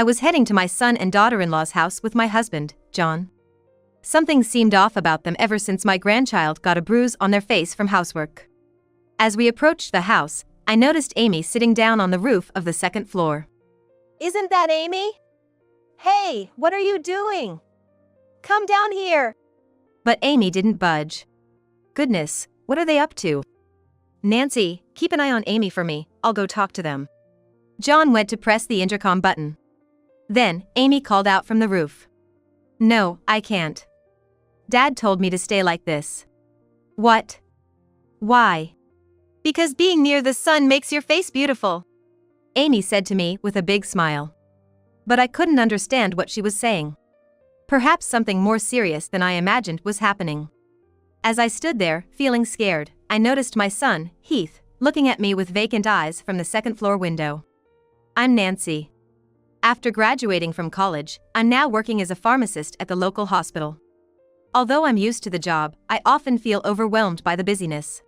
I was heading to my son and daughter-in-law's house with my husband, John. Something seemed off about them ever since my grandchild got a bruise on their face from housework. As we approached the house, I noticed Amy sitting down on the roof of the second floor. Isn't that Amy? Hey, what are you doing? Come down here. But Amy didn't budge. Goodness, what are they up to? Nancy, keep an eye on Amy for me, I'll go talk to them. John went to press the intercom button. Then, Amy called out from the roof. No, I can't. Dad told me to stay like this. What? Why? Because being near the sun makes your face beautiful, Amy said to me with a big smile. But I couldn't understand what she was saying. Perhaps something more serious than I imagined was happening. As I stood there, feeling scared, I noticed my son, Heath, looking at me with vacant eyes from the second-floor window. I'm Nancy. After graduating from college, I'm now working as a pharmacist at the local hospital. Although I'm used to the job, I often feel overwhelmed by the busyness.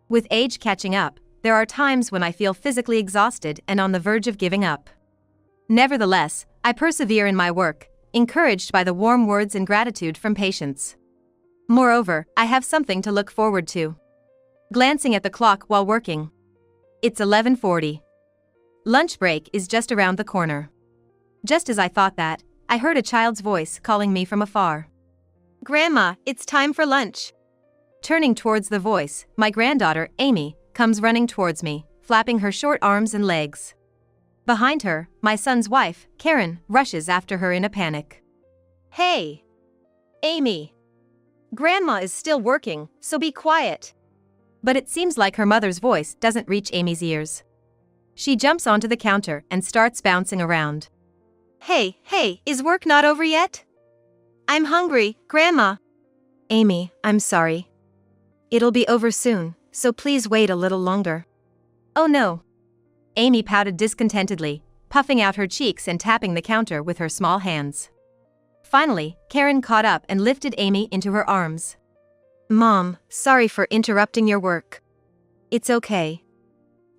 With age catching up, there are times when I feel physically exhausted and on the verge of giving up. Nevertheless, I persevere in my work, encouraged by the warm words and gratitude from patients. Moreover, I have something to look forward to. Glancing at the clock while working. It's 11:40. Lunch break is just around the corner. Just as I thought that, I heard a child's voice calling me from afar. Grandma, it's time for lunch. Turning towards the voice, my granddaughter, Amy, comes running towards me, flapping her short arms and legs. Behind her, my son's wife, Karen, rushes after her in a panic. Hey! Amy! Grandma is still working, so be quiet. But it seems like her mother's voice doesn't reach Amy's ears. She jumps onto the counter and starts bouncing around. Hey, is work not over yet? I'm hungry, Grandma. Amy, I'm sorry. It'll be over soon, so please wait a little longer. Oh no. Amy pouted discontentedly, puffing out her cheeks and tapping the counter with her small hands. Finally, Karen caught up and lifted Amy into her arms. Mom, sorry for interrupting your work. It's okay.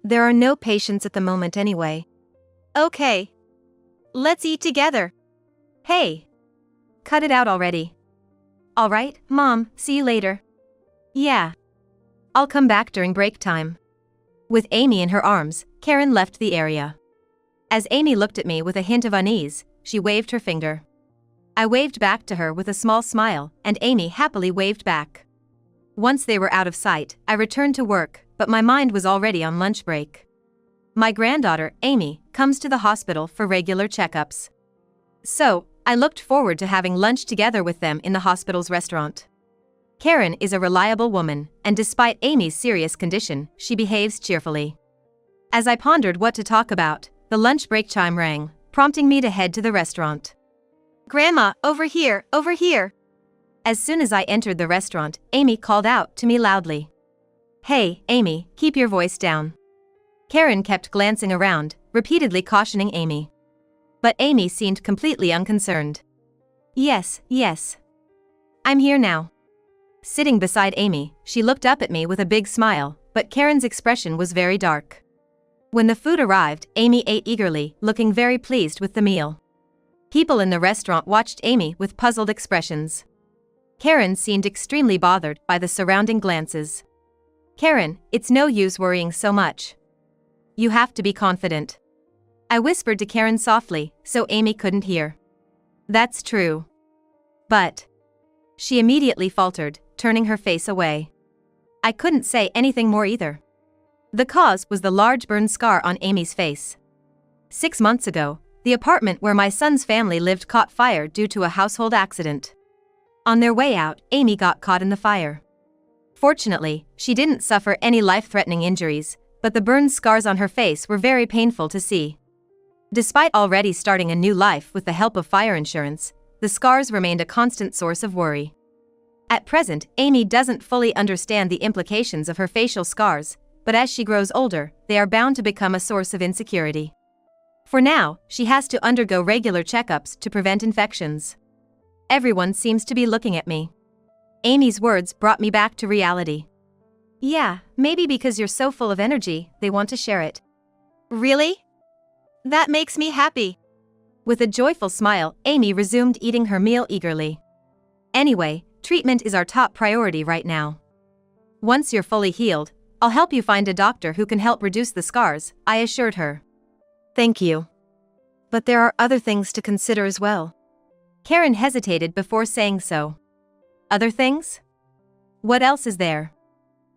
There are no patients at the moment anyway. Okay. Let's eat together. Hey! Cut it out already. All right, Mom, see you later. Yeah. I'll come back during break time. With Amy in her arms, Karen left the area. As Amy looked at me with a hint of unease, she waved her finger. I waved back to her with a small smile, and Amy happily waved back. Once they were out of sight, I returned to work, but my mind was already on lunch break. My granddaughter, Amy, comes to the hospital for regular checkups. So, I looked forward to having lunch together with them in the hospital's restaurant. Karen is a reliable woman, and despite Amy's serious condition, she behaves cheerfully. As I pondered what to talk about, the lunch break chime rang, prompting me to head to the restaurant. Grandma, over here, over here. As soon as I entered the restaurant, Amy called out to me loudly. Hey, Amy, keep your voice down. Karen kept glancing around, repeatedly cautioning Amy. But Amy seemed completely unconcerned. Yes. I'm here now. Sitting beside Amy, she looked up at me with a big smile, but Karen's expression was very dark. When the food arrived, Amy ate eagerly, looking very pleased with the meal. People in the restaurant watched Amy with puzzled expressions. Karen seemed extremely bothered by the surrounding glances. Karen, it's no use worrying so much. You have to be confident. I whispered to Karen softly, so Amy couldn't hear. That's true. But... She immediately faltered, turning her face away. I couldn't say anything more either. The cause was the large burn scar on Amy's face. 6 months ago, the apartment where my son's family lived caught fire due to a household accident. On their way out, Amy got caught in the fire. Fortunately, she didn't suffer any life-threatening injuries, but the burn scars on her face were very painful to see. Despite already starting a new life with the help of fire insurance, the scars remained a constant source of worry. At present, Amy doesn't fully understand the implications of her facial scars, but as she grows older, they are bound to become a source of insecurity. For now, she has to undergo regular checkups to prevent infections. Everyone seems to be looking at me. Amy's words brought me back to reality. Yeah, maybe because you're so full of energy, they want to share it. Really? That makes me happy. With a joyful smile, Amy resumed eating her meal eagerly. Anyway, treatment is our top priority right now. Once you're fully healed, I'll help you find a doctor who can help reduce the scars, I assured her. Thank you. But there are other things to consider as well. Karen hesitated before saying so. Other things? What else is there?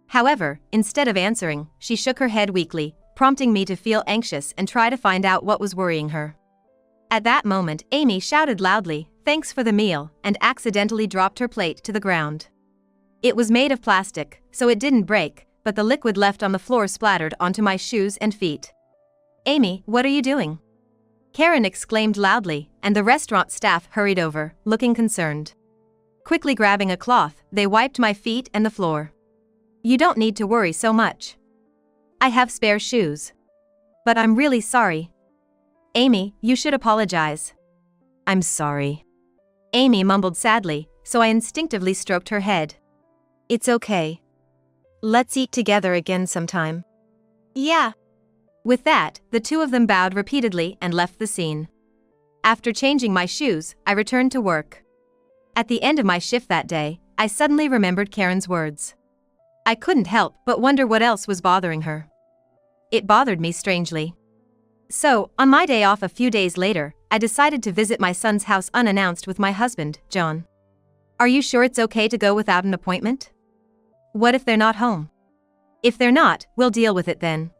However, instead of answering, she shook her head weakly, prompting me to feel anxious and try to find out what was worrying her. At that moment, Amy shouted loudly, "Thanks for the meal," and accidentally dropped her plate to the ground. It was made of plastic, so it didn't break, but the liquid left on the floor splattered onto my shoes and feet. "Amy, what are you doing?" Karen exclaimed loudly, and the restaurant staff hurried over, looking concerned. Quickly grabbing a cloth, they wiped my feet and the floor. "You don't need to worry so much. I have spare shoes. But I'm really sorry." "Amy, you should apologize." "I'm sorry." Amy mumbled sadly, so I instinctively stroked her head. "It's okay. Let's eat together again sometime." Yeah. With that, the two of them bowed repeatedly and left the scene. After changing my shoes, I returned to work. At the end of my shift that day, I suddenly remembered Karen's words. I couldn't help but wonder what else was bothering her. It bothered me strangely. So, on my day off a few days later, I decided to visit my son's house unannounced with my husband, John. "Are you sure it's okay to go without an appointment? What if they're not home?" "If they're not, we'll deal with it then.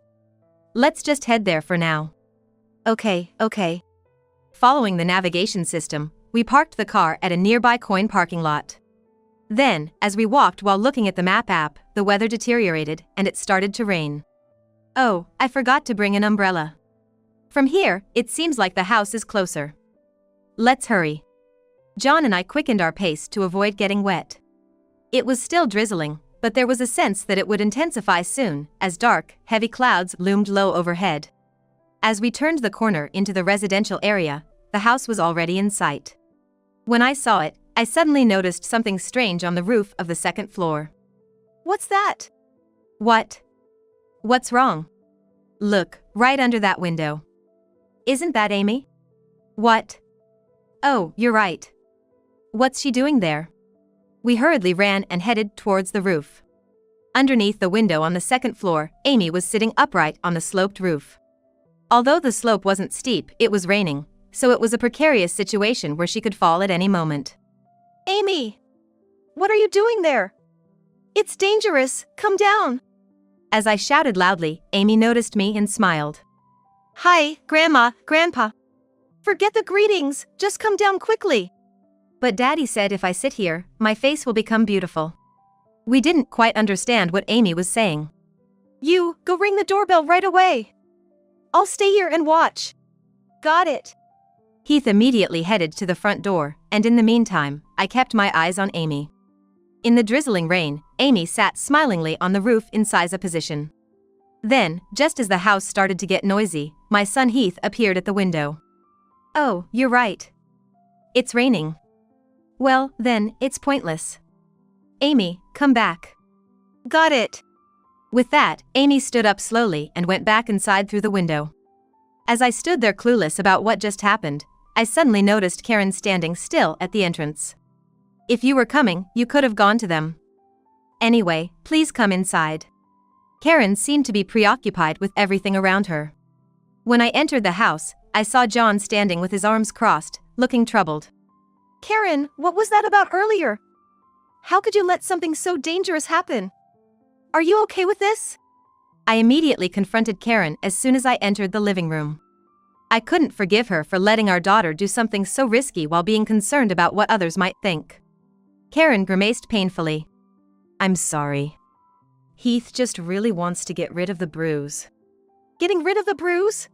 Let's just head there for now." Okay. Following the navigation system, we parked the car at a nearby coin parking lot. Then, as we walked while looking at the map app, the weather deteriorated and it started to rain. Oh, I forgot to bring an umbrella. From here, it seems like the house is closer. Let's hurry. John and I quickened our pace to avoid getting wet. It was still drizzling, but there was a sense that it would intensify soon, as dark, heavy clouds loomed low overhead. As we turned the corner into the residential area, the house was already in sight. When I saw it, I suddenly noticed something strange on the roof of the second floor. What's that? What? What's wrong? Look, right under that window. Isn't that Amy? What? Oh, you're right. What's she doing there? We hurriedly ran and headed towards the roof. Underneath the window on the second floor, Amy was sitting upright on the sloped roof. Although the slope wasn't steep, it was raining, so it was a precarious situation where she could fall at any moment. Amy! What are you doing there? It's dangerous, come down! As I shouted loudly, Amy noticed me and smiled. Hi, Grandma, Grandpa. Forget the greetings, just come down quickly. But Daddy said if I sit here, my face will become beautiful. We didn't quite understand what Amy was saying. You, go ring the doorbell right away. I'll stay here and watch. Got it. Heath immediately headed to the front door, and in the meantime, I kept my eyes on Amy. In the drizzling rain, Amy sat smilingly on the roof in Siza position. Then, just as the house started to get noisy, my son Heath appeared at the window. Oh, you're right. It's raining. Well, then, it's pointless. Amy, come back. Got it. With that, Amy stood up slowly and went back inside through the window. As I stood there clueless about what just happened, I suddenly noticed Karen standing still at the entrance. If you were coming, you could have gone to them. Anyway, please come inside. Karen seemed to be preoccupied with everything around her. When I entered the house, I saw John standing with his arms crossed, looking troubled. Karen, what was that about earlier? How could you let something so dangerous happen? Are you okay with this? I immediately confronted Karen as soon as I entered the living room. I couldn't forgive her for letting our daughter do something so risky while being concerned about what others might think. Karen grimaced painfully. I'm sorry. Heath just really wants to get rid of the bruise. Getting rid of the bruise?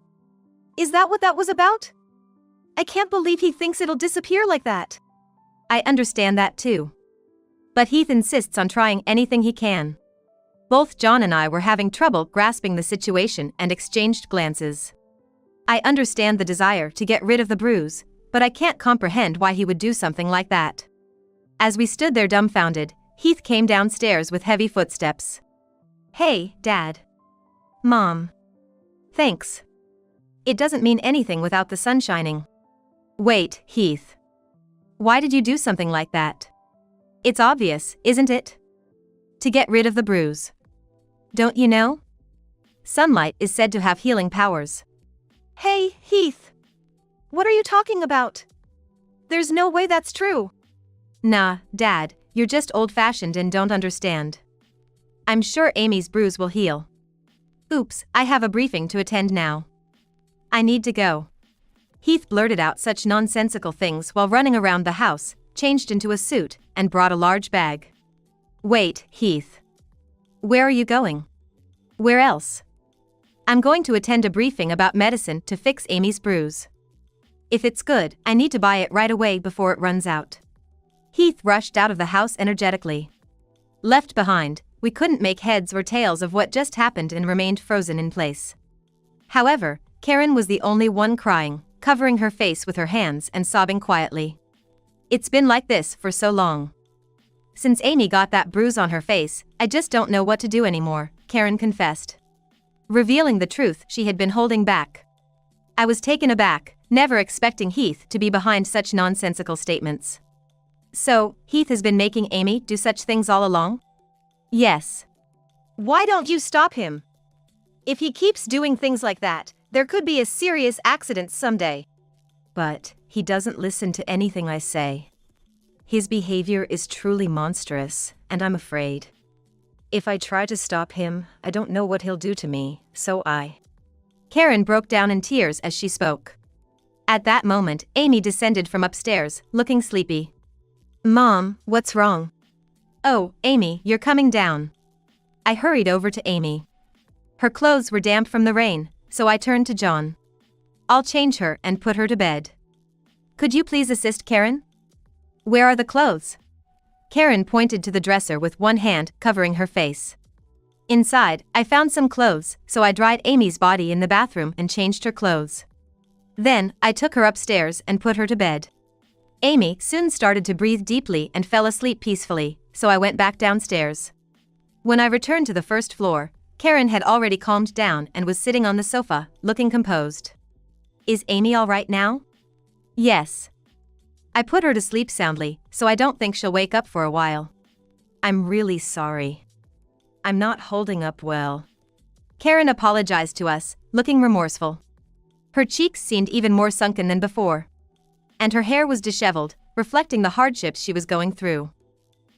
Is that what that was about? I can't believe he thinks it'll disappear like that. I understand that too. But Heath insists on trying anything he can. Both John and I were having trouble grasping the situation and exchanged glances. I understand the desire to get rid of the bruise, but I can't comprehend why he would do something like that. As we stood there dumbfounded, Heath came downstairs with heavy footsteps. Hey, Dad. Mom. Thanks. It doesn't mean anything without the sun shining. Wait, Heath. Why did you do something like that? It's obvious, isn't it? To get rid of the bruise. Don't you know? Sunlight is said to have healing powers. Hey, Heath. What are you talking about? There's no way that's true. Nah, Dad, you're just old-fashioned and don't understand. I'm sure Amy's bruise will heal. Oops, I have a briefing to attend now. I need to go. Heath blurted out such nonsensical things while running around the house, changed into a suit, and brought a large bag. Wait, Heath. Where are you going? Where else? I'm going to attend a briefing about medicine to fix Amy's bruise. If it's good, I need to buy it right away before it runs out. Heath rushed out of the house energetically. Left behind, we couldn't make heads or tails of what just happened and remained frozen in place. However, Karen was the only one crying, covering her face with her hands and sobbing quietly. It's been like this for so long. Since Amy got that bruise on her face, I just don't know what to do anymore, Karen confessed. Revealing the truth she had been holding back. I was taken aback, never expecting Heath to be behind such nonsensical statements. So, Heath has been making Amy do such things all along? Yes. Why don't you stop him? If he keeps doing things like that, there could be a serious accident someday. But he doesn't listen to anything I say. His behavior is truly monstrous, and I'm afraid. If I try to stop him, I don't know what he'll do to me, so I... Karen broke down in tears as she spoke. At that moment, Amy descended from upstairs, looking sleepy. Mom, what's wrong? Oh, Amy, you're coming down. I hurried over to Amy. Her clothes were damp from the rain, so I turned to John. I'll change her and put her to bed. Could you please assist Karen? Where are the clothes? Karen pointed to the dresser with one hand covering her face. Inside, I found some clothes, so I dried Amy's body in the bathroom and changed her clothes. Then, I took her upstairs and put her to bed. Amy soon started to breathe deeply and fell asleep peacefully, so I went back downstairs. When I returned to the first floor, Karen had already calmed down and was sitting on the sofa, looking composed. Is Amy all right now? Yes. I put her to sleep soundly, so I don't think she'll wake up for a while. I'm really sorry. I'm not holding up well. Karen apologized to us, looking remorseful. Her cheeks seemed even more sunken than before. And her hair was disheveled, reflecting the hardships she was going through.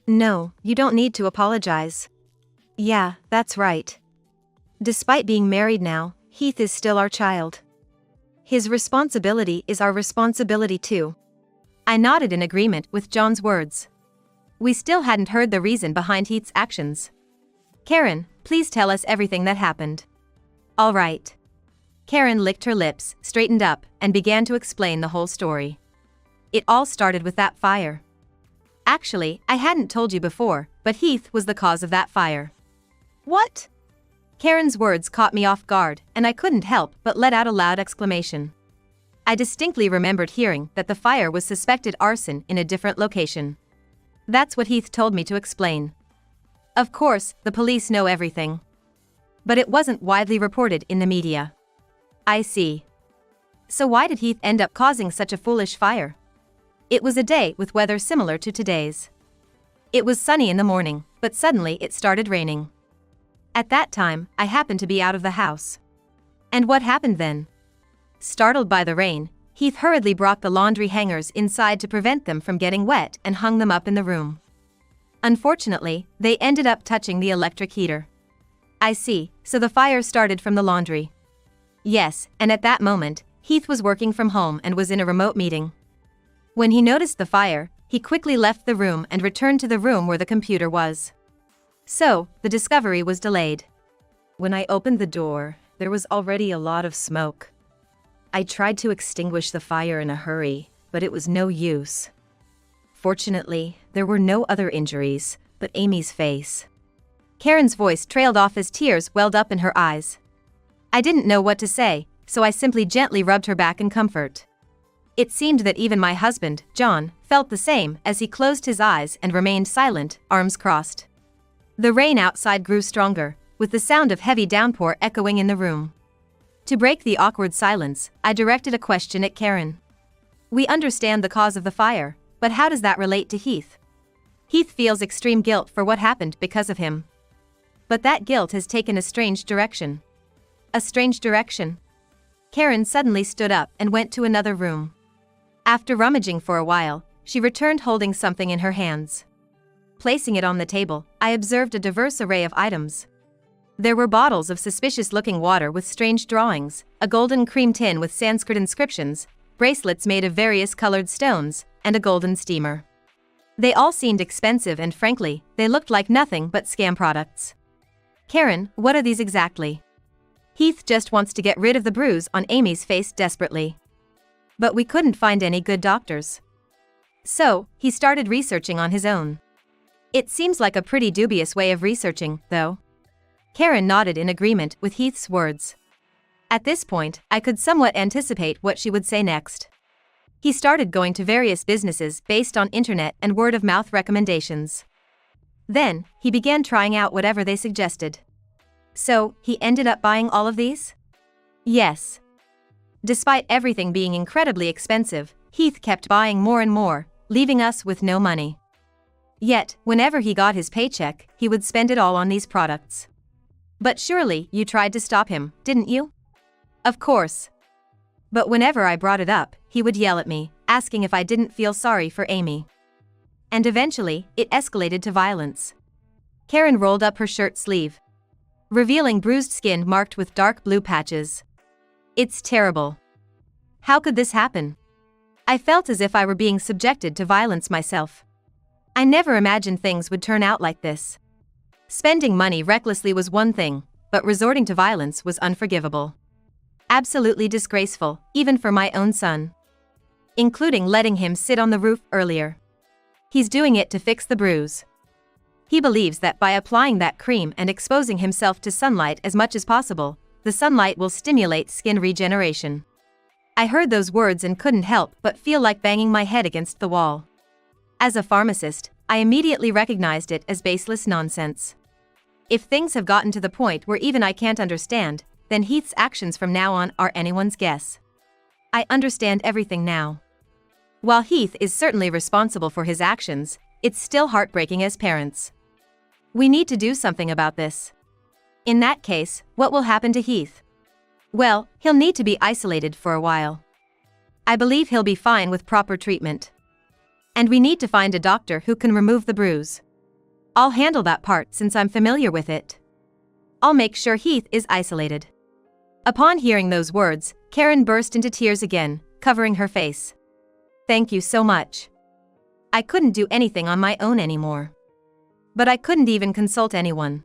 No, you don't need to apologize. Yeah, that's right. Despite being married now, Heath is still our child. His responsibility is our responsibility too. I nodded in agreement with John's words. We still hadn't heard the reason behind Heath's actions. Karen, please tell us everything that happened. All right. Karen licked her lips, straightened up, and began to explain the whole story. It all started with that fire. Actually, I hadn't told you before, but Heath was the cause of that fire. What? Karen's words caught me off guard, and I couldn't help but let out a loud exclamation. I distinctly remembered hearing that the fire was suspected arson in a different location. That's what Heath told me to explain. Of course, the police know everything. But it wasn't widely reported in the media. I see. So why did Heath end up causing such a foolish fire? It was a day with weather similar to today's. It was sunny in the morning, but suddenly it started raining. At that time, I happened to be out of the house. And what happened then? Startled by the rain, Heath hurriedly brought the laundry hangers inside to prevent them from getting wet and hung them up in the room. Unfortunately, they ended up touching the electric heater. I see, so the fire started from the laundry. Yes, and at that moment, Heath was working from home and was in a remote meeting. When he noticed the fire, he quickly left the room and returned to the room where the computer was. So, the discovery was delayed. When I opened the door, there was already a lot of smoke. I tried to extinguish the fire in a hurry, but it was no use. Fortunately, there were no other injuries, but Amy's face. Karen's voice trailed off as tears welled up in her eyes. I didn't know what to say, so I simply gently rubbed her back in comfort. It seemed that even my husband, John, felt the same as he closed his eyes and remained silent, arms crossed. The rain outside grew stronger, with the sound of heavy downpour echoing in the room. To break the awkward silence, I directed a question at Karen. We understand the cause of the fire, but how does that relate to Heath? Heath feels extreme guilt for what happened because of him. But that guilt has taken a strange direction. A strange direction? Karen suddenly stood up and went to another room. After rummaging for a while, she returned holding something in her hands. Placing it on the table, I observed a diverse array of items. There were bottles of suspicious-looking water with strange drawings, a golden cream tin with Sanskrit inscriptions, bracelets made of various colored stones, and a golden steamer. They all seemed expensive and frankly, they looked like nothing but scam products. Karen, what are these exactly? Heath just wants to get rid of the bruise on Amy's face desperately. But we couldn't find any good doctors. So, he started researching on his own. It seems like a pretty dubious way of researching, though. Karen nodded in agreement with Heath's words. At this point, I could somewhat anticipate what she would say next. He started going to various businesses based on internet and word-of-mouth recommendations. Then, he began trying out whatever they suggested. So, he ended up buying all of these? Yes. Despite everything being incredibly expensive, Heath kept buying more and more, leaving us with no money. Yet, whenever he got his paycheck, he would spend it all on these products. But surely, you tried to stop him, didn't you? Of course. But whenever I brought it up, he would yell at me, asking if I didn't feel sorry for Amy. And eventually, it escalated to violence. Karen rolled up her shirt sleeve, revealing bruised skin marked with dark blue patches. It's terrible. How could this happen? I felt as if I were being subjected to violence myself. I never imagined things would turn out like this. Spending money recklessly was one thing, but resorting to violence was unforgivable. Absolutely disgraceful, even for my own son. Including letting him sit on the roof earlier. He's doing it to fix the bruise. He believes that by applying that cream and exposing himself to sunlight as much as possible, the sunlight will stimulate skin regeneration. I heard those words and couldn't help but feel like banging my head against the wall. As a pharmacist, I immediately recognized it as baseless nonsense. If things have gotten to the point where even I can't understand, then Heath's actions from now on are anyone's guess. I understand everything now. While Heath is certainly responsible for his actions, it's still heartbreaking as parents. We need to do something about this. In that case, what will happen to Heath? Well, he'll need to be isolated for a while. I believe he'll be fine with proper treatment. And we need to find a doctor who can remove the bruise. I'll handle that part since I'm familiar with it. I'll make sure Heath is isolated. Upon hearing those words, Karen burst into tears again, covering her face. Thank you so much. I couldn't do anything on my own anymore. But I couldn't even consult anyone.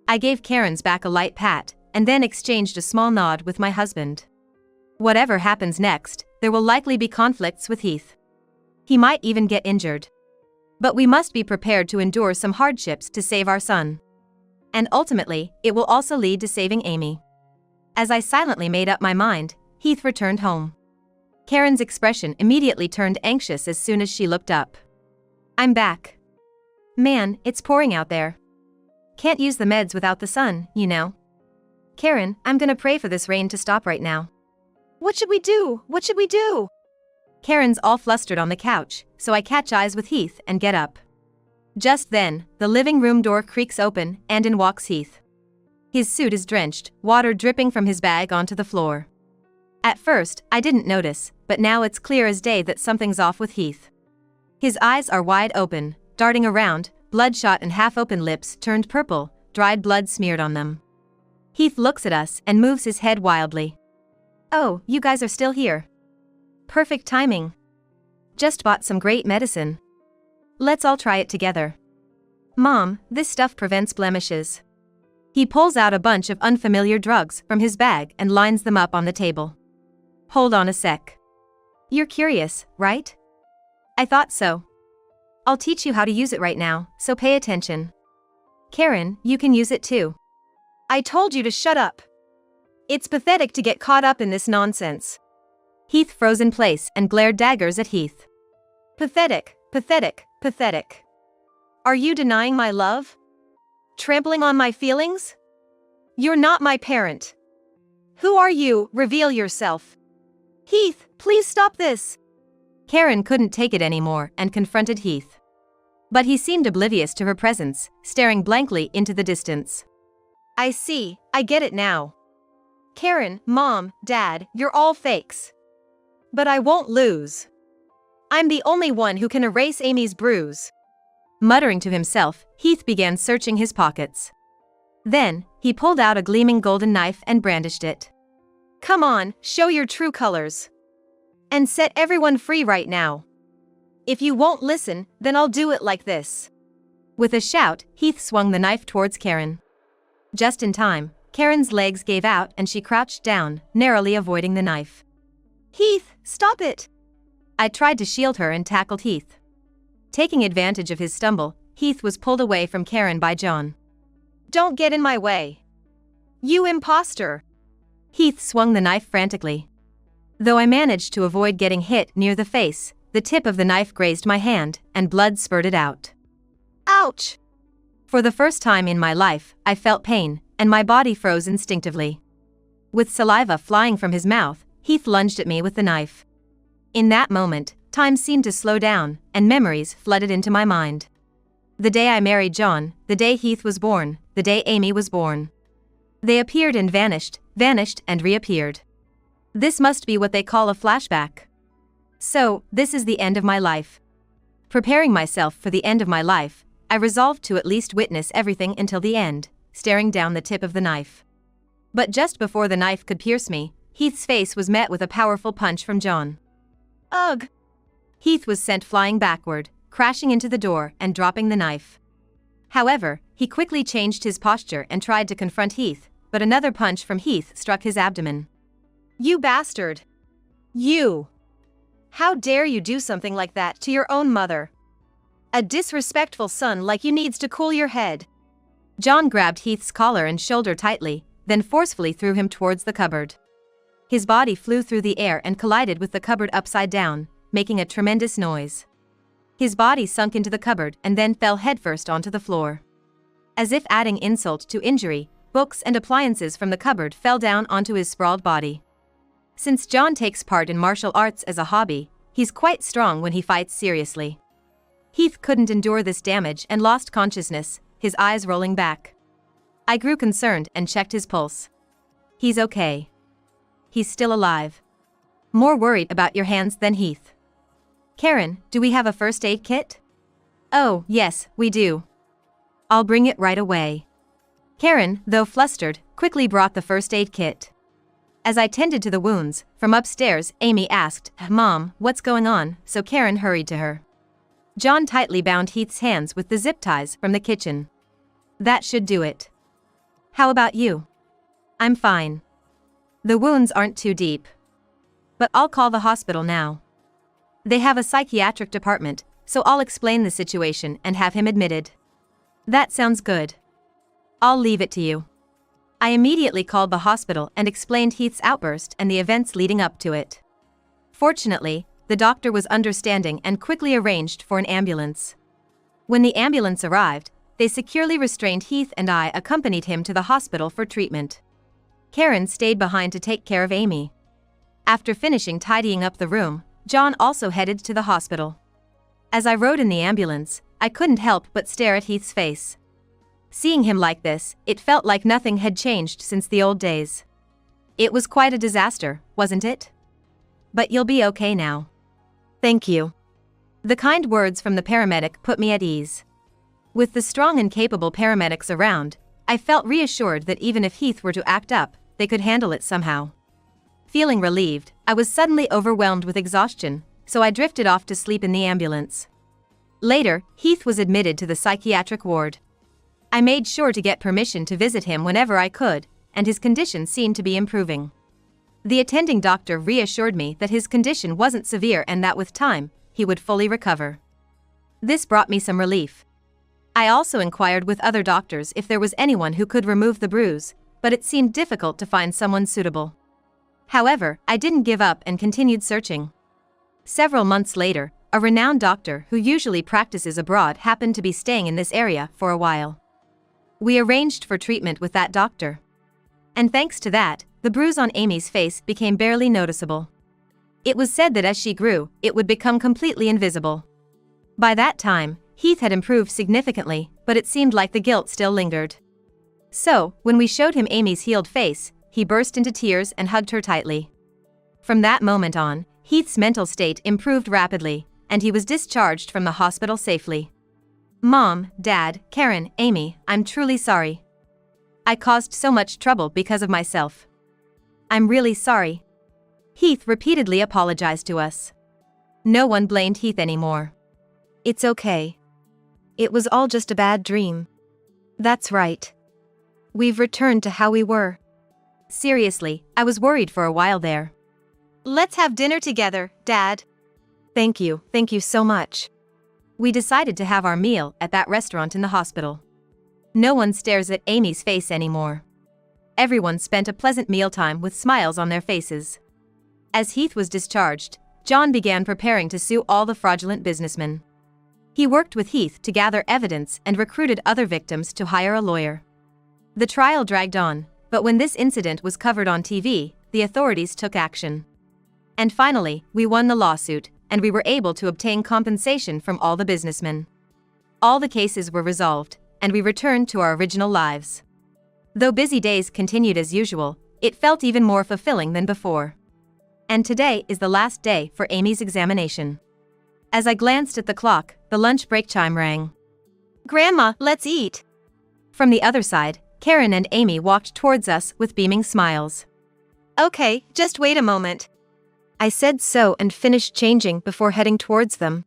I gave Karen's back a light pat, and then exchanged a small nod with my husband. Whatever happens next, there will likely be conflicts with Heath. He might even get injured. But we must be prepared to endure some hardships to save our son. And ultimately, it will also lead to saving Amy. As I silently made up my mind, Heath returned home. Karen's expression immediately turned anxious as soon as she looked up. I'm back. Man, it's pouring out there. Can't use the meds without the sun, you know. Karen, I'm gonna pray for this rain to stop right now. What should we do? What should we do? Karen's all flustered on the couch, so I catch eyes with Heath and get up. Just then, the living room door creaks open and in walks Heath. His suit is drenched, water dripping from his bag onto the floor. At first, I didn't notice, but now it's clear as day that something's off with Heath. His eyes are wide open, darting around, bloodshot and half-open lips turned purple, dried blood smeared on them. Heath looks at us and moves his head wildly. Oh, you guys are still here. Perfect timing. Just bought some great medicine. Let's all try it together. Mom, this stuff prevents blemishes. He pulls out a bunch of unfamiliar drugs from his bag and lines them up on the table. Hold on a sec. You're curious, right? I thought so. I'll teach you how to use it right now, so pay attention. Karen, you can use it too. I told you to shut up. It's pathetic to get caught up in this nonsense. Heath froze in place and glared daggers at Heath. Pathetic, pathetic, pathetic. Are you denying my love? Trampling on my feelings? You're not my parent. Who are you? Reveal yourself. Heath, please stop this. Karen couldn't take it anymore and confronted Heath. But he seemed oblivious to her presence, staring blankly into the distance. I see, I get it now. Karen, Mom, Dad, you're all fakes. But I won't lose. I'm the only one who can erase Amy's bruise. Muttering to himself, Heath began searching his pockets. Then, he pulled out a gleaming golden knife and brandished it. Come on, show your true colors. And set everyone free right now. If you won't listen, then I'll do it like this. With a shout, Heath swung the knife towards Karen. Just in time, Karen's legs gave out and she crouched down, narrowly avoiding the knife. Heath, stop it! I tried to shield her and tackled Heath. Taking advantage of his stumble, Heath was pulled away from Karen by John. Don't get in my way. You imposter! Heath swung the knife frantically. Though I managed to avoid getting hit near the face, the tip of the knife grazed my hand, and blood spurted out. Ouch! For the first time in my life, I felt pain, and my body froze instinctively. With saliva flying from his mouth, Heath lunged at me with the knife. In that moment, time seemed to slow down, and memories flooded into my mind. The day I married John, the day Heath was born, the day Amy was born. They appeared and vanished and reappeared. This must be what they call a flashback. So, this is the end of my life. Preparing myself for the end of my life, I resolved to at least witness everything until the end, staring down the tip of the knife. But just before the knife could pierce me, Heath's face was met with a powerful punch from John. Ugh! Heath was sent flying backward, crashing into the door and dropping the knife. However, he quickly changed his posture and tried to confront Heath, but another punch from Heath struck his abdomen. You bastard! You! How dare you do something like that to your own mother? A disrespectful son like you needs to cool your head. John grabbed Heath's collar and shoulder tightly, then forcefully threw him towards the cupboard. His body flew through the air and collided with the cupboard upside down, making a tremendous noise. His body sunk into the cupboard and then fell headfirst onto the floor. As if adding insult to injury, books and appliances from the cupboard fell down onto his sprawled body. Since John takes part in martial arts as a hobby, he's quite strong when he fights seriously. Heath couldn't endure this damage and lost consciousness, his eyes rolling back. I grew concerned and checked his pulse. He's okay. He's still alive. More worried about your hands than Heath. Karen, do we have a first aid kit? Oh, yes, we do. I'll bring it right away. Karen, though flustered, quickly brought the first aid kit. As I tended to the wounds, from upstairs, Amy asked, Mom, what's going on? So Karen hurried to her. John tightly bound Heath's hands with the zip ties from the kitchen. That should do it. How about you? I'm fine. The wounds aren't too deep. But I'll call the hospital now. They have a psychiatric department, so I'll explain the situation and have him admitted. That sounds good. I'll leave it to you. I immediately called the hospital and explained Heath's outburst and the events leading up to it. Fortunately, the doctor was understanding and quickly arranged for an ambulance. When the ambulance arrived, they securely restrained Heath and I accompanied him to the hospital for treatment. Karen stayed behind to take care of Amy. After finishing tidying up the room, John also headed to the hospital. As I rode in the ambulance, I couldn't help but stare at Heath's face. Seeing him like this, it felt like nothing had changed since the old days. It was quite a disaster, wasn't it? But you'll be okay now. Thank you. The kind words from the paramedic put me at ease. With the strong and capable paramedics around, I felt reassured that even if Heath were to act up, they could handle it somehow. Feeling relieved, I was suddenly overwhelmed with exhaustion, so I drifted off to sleep in the ambulance. Later, Heath was admitted to the psychiatric ward. I made sure to get permission to visit him whenever I could, and his condition seemed to be improving. The attending doctor reassured me that his condition wasn't severe and that with time, he would fully recover. This brought me some relief. I also inquired with other doctors if there was anyone who could remove the bruise, but it seemed difficult to find someone suitable. However, I didn't give up and continued searching. Several months later, a renowned doctor who usually practices abroad happened to be staying in this area for a while. We arranged for treatment with that doctor. And thanks to that, the bruise on Amy's face became barely noticeable. It was said that as she grew, it would become completely invisible. By that time, Heath had improved significantly, but it seemed like the guilt still lingered. So, when we showed him Amy's healed face, he burst into tears and hugged her tightly. From that moment on, Heath's mental state improved rapidly, and he was discharged from the hospital safely. Mom, Dad, Karen, Amy, I'm truly sorry. I caused so much trouble because of myself. I'm really sorry. Heath repeatedly apologized to us. No one blamed Heath anymore. It's okay. It was all just a bad dream. That's right. We've returned to how we were. Seriously, I was worried for a while there. Let's have dinner together, Dad. Thank you so much. We decided to have our meal at that restaurant in the hospital. No one stares at Amy's face anymore. Everyone spent a pleasant mealtime with smiles on their faces. As Heath was discharged, John began preparing to sue all the fraudulent businessmen. He worked with Heath to gather evidence and recruited other victims to hire a lawyer. The trial dragged on, but when this incident was covered on TV, the authorities took action. And finally, we won the lawsuit, and we were able to obtain compensation from all the businessmen. All the cases were resolved, and we returned to our original lives. Though busy days continued as usual, it felt even more fulfilling than before. And today is the last day for Amy's examination. As I glanced at the clock, the lunch break chime rang. Grandma, let's eat. From the other side, Karen and Amy walked towards us with beaming smiles. Okay, just wait a moment. I said so and finished changing before heading towards them.